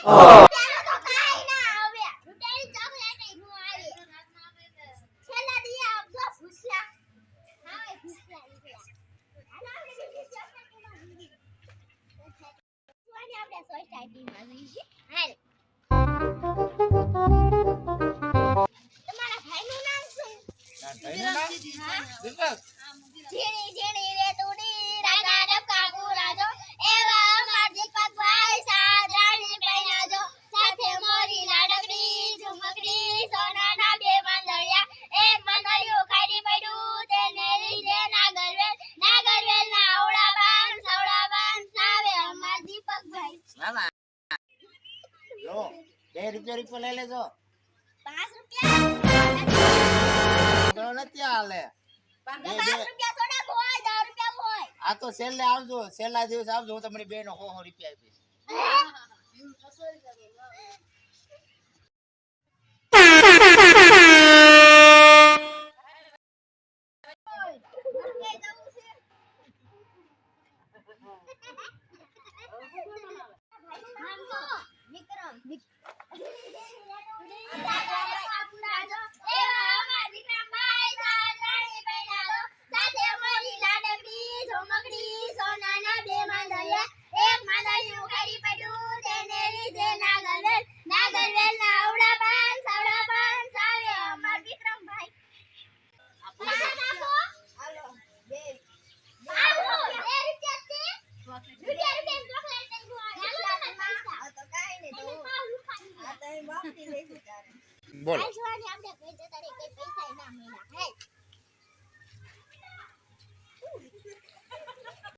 ચાલો તો કાઈ ના આવે રૂપિયાની ચોકલેટ ઈ નો આવે છેલ્લા દી આપજો ભૂસ્યા હા ભૂસ્યા હાલો આપણે બીજી ચોકલેટ માં આપણે સોસાયટી માં જઈએ હાલ તમારા ભાઈનું નામ શું ભાઈનું નામ દીપક ઝીણી ઝીણી રે તુડી રાગા ડબકા પુરાજો એવા અમાર દીપક ભાઈ સાદરાણી પહેરાજો સાથે મોરી લાડકડી ઝુમકડી સોનાના બે માંદળિયા એક માંદળિયું ખાડી પડ્યું તેને લીધે નાગરવેલ ના આવડા બાન સવડા બાન સાવે અમાર દીપક ભાઈ મામા જો 2 રૂપિયા લઈ લેજો 5 રૂપિયા તો નથી હાલે 5 રૂપિયા થોડા હોય 10 રૂપિયા હોય આ તો છેલ્લે આવજો છેલ્લા દિવસ આવજો હું તમારી બેનો 100 રૂપિયા આપીશ બોલો આપણે કઈ જતા રે કઈ પૈસા ના મળ્યા હે